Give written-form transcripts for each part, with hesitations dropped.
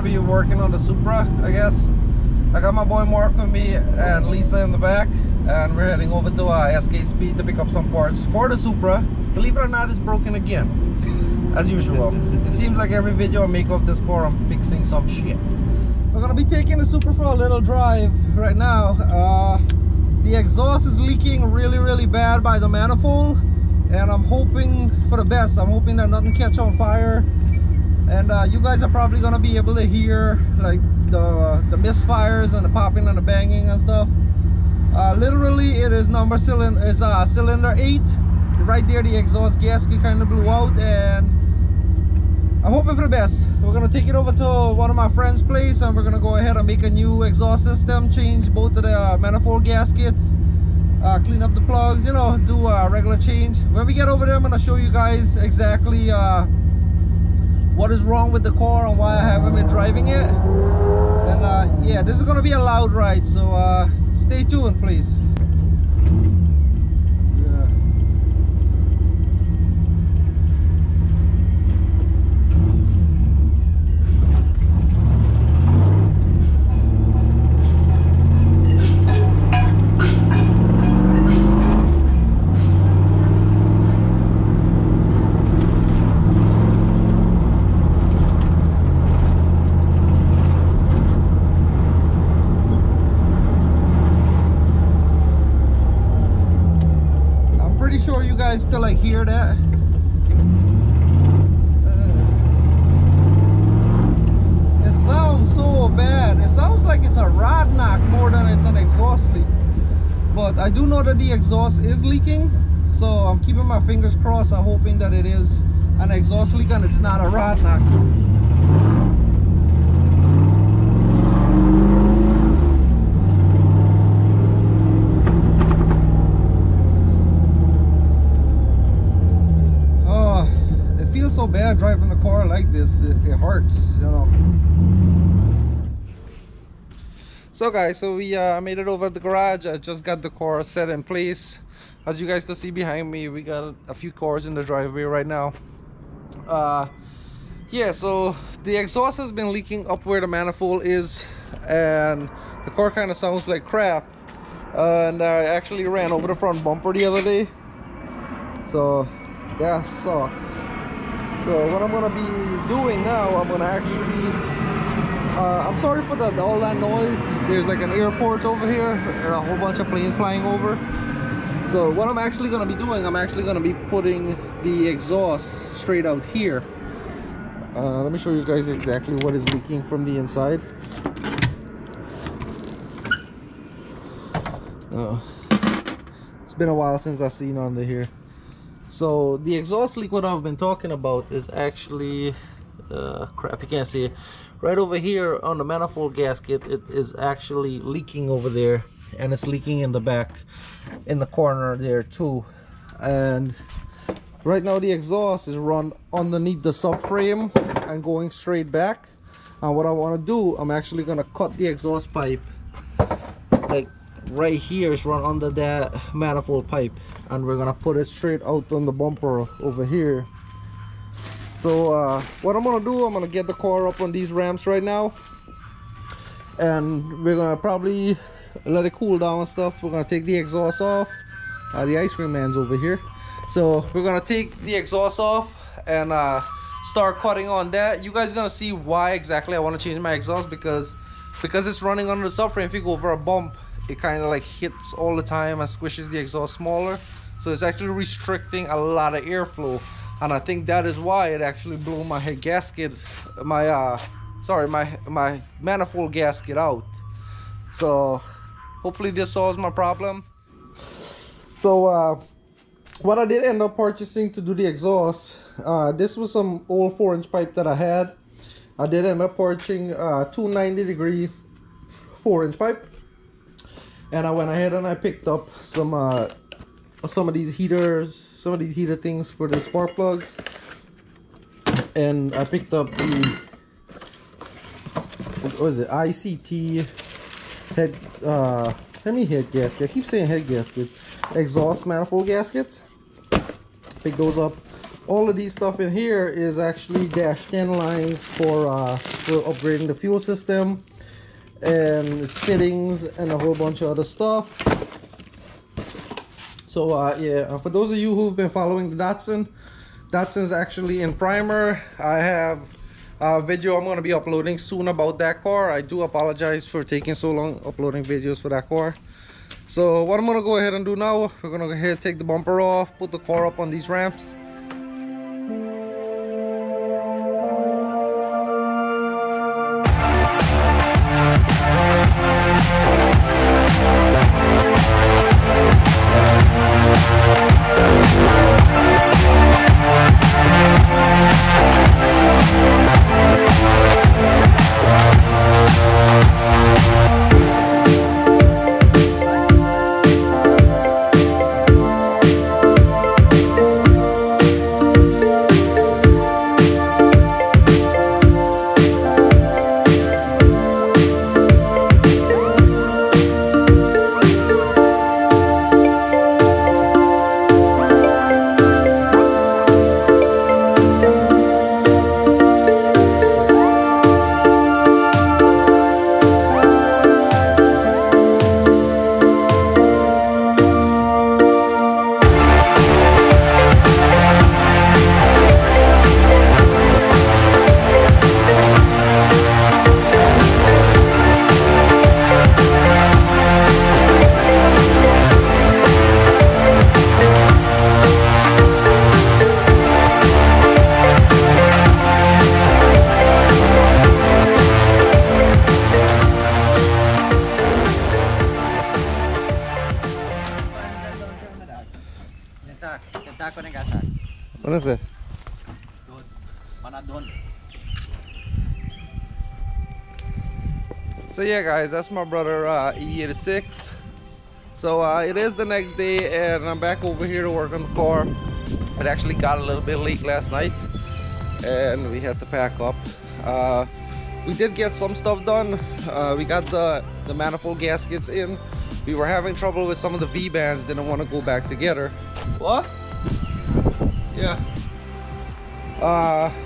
be working on the Supra, I guess. I got my boy Mark with me and Lisa in the back, and we're heading over to SK Speed to pick up some parts for the Supra. Believe it or not, it's broken again, as usual. It seems like every video I make of this car, I'm fixing some shit. We're gonna be taking the Supra for a little drive right now. The exhaust is leaking really bad by the manifold, and I'm hoping for the best. I'm hoping that nothing catch on fire, and you guys are probably gonna be able to hear like the misfires and the popping and the banging and stuff. Literally, it is cylinder 8. Right there, the exhaust gasket kind of blew out, and I'm hoping for the best. We're gonna take it over to one of my friend's place, and we're gonna go ahead and make a new exhaust system, change both of the manifold gaskets, clean up the plugs, you know, do a regular change. When we get over there, I'm gonna show you guys exactly what is wrong with the car and why I haven't been driving it. And yeah, this is gonna be a loud ride, so stay tuned, please. Sure you guys can like hear that. It sounds so bad. It sounds like it's a rod knock more than it's an exhaust leak, but I do know that the exhaust is leaking, so I'm keeping my fingers crossed. I'm hoping that it is an exhaust leak and it's not a rod knock. So bad driving the car like this. It hurts, you know. So guys, so we made it over at the garage. I just got the car set in place. As you guys can see behind me, we got a few cars in the driveway right now. Yeah, so the exhaust has been leaking up where the manifold is, and the car kind of sounds like crap. And I actually ran over the front bumper the other day, so that sucks. So what I'm gonna be doing now, I'm gonna actually I'm sorry for all that noise. There's like an airport over here and a whole bunch of planes flying over. So what I'm actually gonna be doing, I'm actually gonna be putting the exhaust straight out here. Let me show you guys exactly what is leaking from the inside. It's been a while since I've seen under here. So the exhaust leak, what I've been talking about, is actually crap, you can't see it. Right over here on the manifold gasket, it is actually leaking over there, and it's leaking in the back, in the corner there too. And right now the exhaust is run underneath the subframe and going straight back. And what I want to do, I'm actually gonna cut the exhaust pipe like right here, is run under that manifold pipe, and we're gonna put it straight out on the bumper over here. So what I'm gonna do, I'm gonna get the car up on these ramps right now, and we're gonna probably let it cool down and stuff. We're gonna take the exhaust off. The ice cream man's over here, so we're gonna take the exhaust off and start cutting on that. You guys are gonna see why exactly I want to change my exhaust, because it's running under the subframe. If you go over a bump, it kind of like hits all the time and squishes the exhaust smaller, so it's actually restricting a lot of airflow, and I think that is why it actually blew my head gasket, my manifold gasket out. So hopefully this solves my problem. So what I did end up purchasing to do the exhaust, this was some old 4-inch pipe that I had. I did end up purchasing 290-degree 4-inch pipe. And I went ahead and I picked up some of these heater things for the spark plugs, and I picked up the, what is it, ICT head head gasket. I keep saying head gasket. Exhaust manifold gaskets. Pick those up. all of these stuff in here is actually dash 10 lines for upgrading the fuel system and fittings and a whole bunch of other stuff. So yeah, for those of you who've been following the Datsun's actually in primer. I have a video I'm going to be uploading soon about that car. I do apologize for taking so long uploading videos for that car. So what I'm going to go ahead and do now, we're going to go ahead and take the bumper off, put the car up on these ramps. What is it? So yeah guys, that's my brother E86. So it is the next day and I'm back over here to work on the car. It actually got a little bit late last night and we had to pack up. We did get some stuff done. We got the manifold gaskets in. We were having trouble with some of the V-bands, didn't want to go back together. What? Yeah.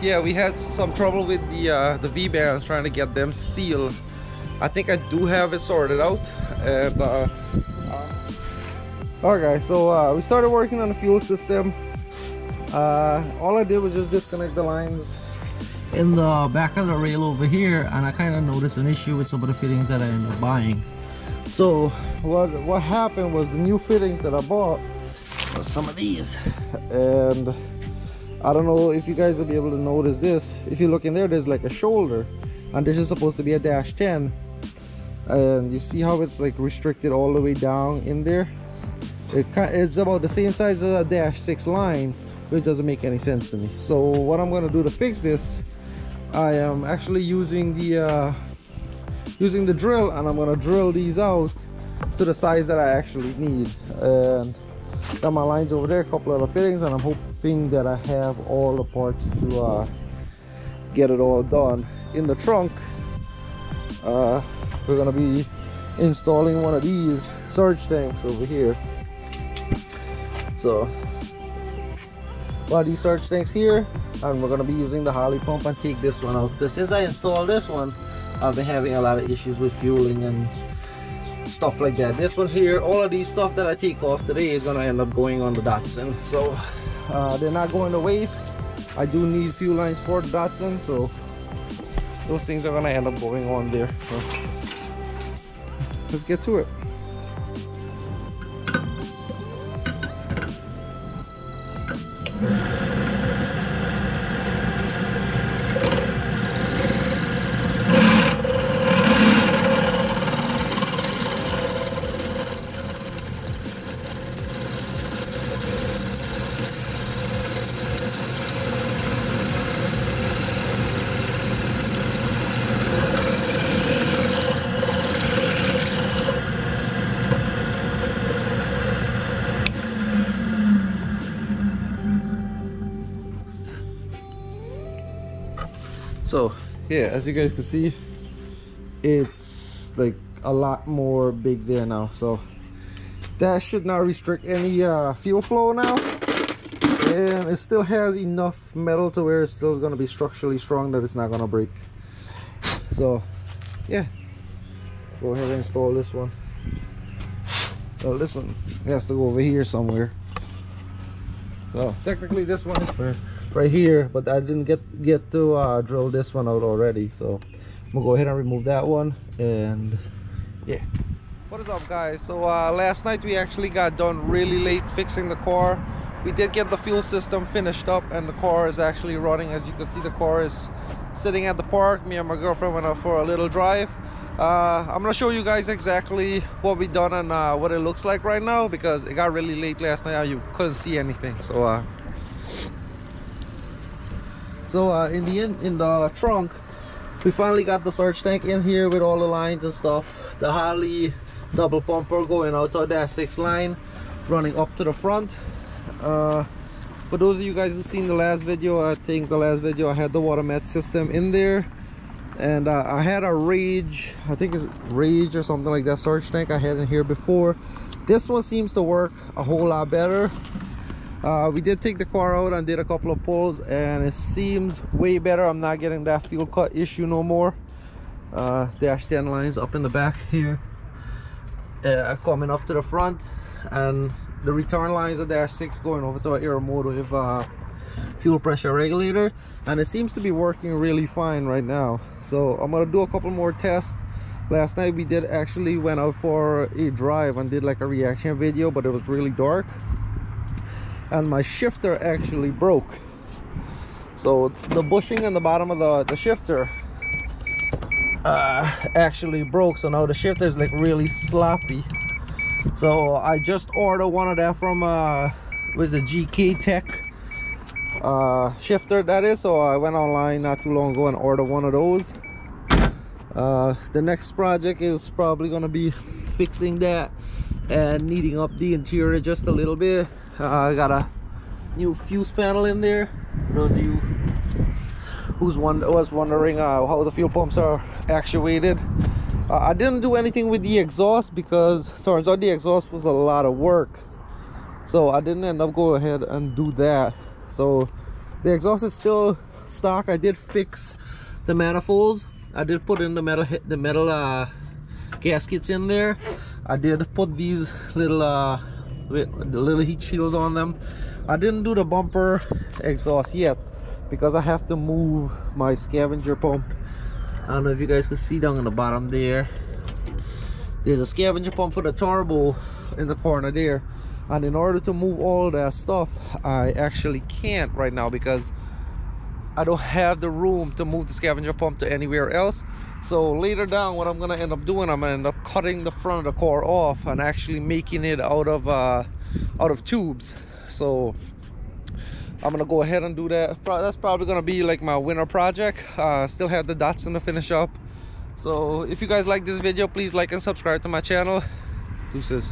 Yeah, we had some trouble with the V-bands, trying to get them sealed. I think I do have it sorted out. And alright guys, so we started working on the fuel system. All I did was just disconnect the lines in the back of the rail over here, and I kind of noticed an issue with some of the fittings that I ended up buying. So what happened was the new fittings that I bought was some of these, and I don't know if you guys will be able to notice this. If you look in there, there's like a shoulder, and this is supposed to be a dash 10, and you see how it's like restricted all the way down in there. It's about the same size as a dash 6 line, which doesn't make any sense to me. So what I'm going to do to fix this, I am actually using the drill, and I'm going to drill these out to the size that I actually need. And got my lines over there, a couple other fittings, and I'm hoping that I have all the parts to get it all done. In the trunk, we're going to be installing one of these surge tanks over here. So one of these surge tanks here, and we're going to be using the Harley pump and take this one out, because since I installed this one, I've been having a lot of issues with fueling and stuff like that. This one here, all of these stuff that I take off today is going to end up going on the Datsun, so they're not going to waste. I do need fuel lines for the Datsun, so those things are going to end up going on there. So let's get to it. So yeah, as you guys can see, it's like a lot more big there now, so that should not restrict any fuel flow now. and it still has enough metal to where it's still going to be structurally strong that it's not going to break. So yeah, go ahead and install this one. Well, this one has to go over here somewhere. So technically this one is for right here, but I didn't get to drill this one out already, so I'm gonna go ahead and remove that one. And yeah, what is up guys? So last night we actually got done really late fixing the car. We did get the fuel system finished up and the car is actually running. As you can see, the car is sitting at the park. Me and my girlfriend went out for a little drive. I'm gonna show you guys exactly what we done and what it looks like right now, because it got really late last night and you couldn't see anything. So in the trunk, we finally got the surge tank in here with all the lines and stuff. The Harley double pumper going out to that 6 line, running up to the front. For those of you guys who've seen the last video, I think the last video I had the water mat system in there, and I had a Rage, I think it's Rage or something like that, surge tank I had in here before. This one seems to work a whole lot better. We did take the car out and did a couple of pulls and it seems way better. I'm not getting that fuel cut issue no more. Dash 10 lines up in the back here, coming up to the front, and the return lines are dash 6 going over to an aeromotive fuel pressure regulator, and it seems to be working really fine right now. So I'm gonna do a couple more tests. Last night we did actually went out for a drive and did like a reaction video, but it was really dark and my shifter actually broke. So the bushing in the bottom of the shifter actually broke, so now the shifter is like really sloppy. So I just ordered one of that from was a GK Tech shifter, that is. So I went online not too long ago and ordered one of those. The next project is probably gonna be fixing that and neating up the interior just a little bit. I got a new fuse panel in there. Those of you who's was wondering how the fuel pumps are actuated, I didn't do anything with the exhaust because turns out the exhaust was a lot of work, so I didn't end up go ahead and do that. So the exhaust is still stock. I did fix the manifolds. I did put in the metal gaskets in there. I did put these little with the little heat shields on them. I didn't do the bumper exhaust yet because I have to move my scavenger pump. I don't know if you guys can see down in the bottom there, there's a scavenger pump for the turbo in the corner there, and in order to move all that stuff I actually can't right now because I don't have the room to move the scavenger pump to anywhere else. So later down, what I'm gonna end up doing, I'm gonna end up cutting the front of the car off and actually making it out of tubes. So I'm gonna go ahead and do that. That's probably gonna be like my winter project. Still have the Datsun to finish up. So if you guys like this video, please like and subscribe to my channel. Deuces.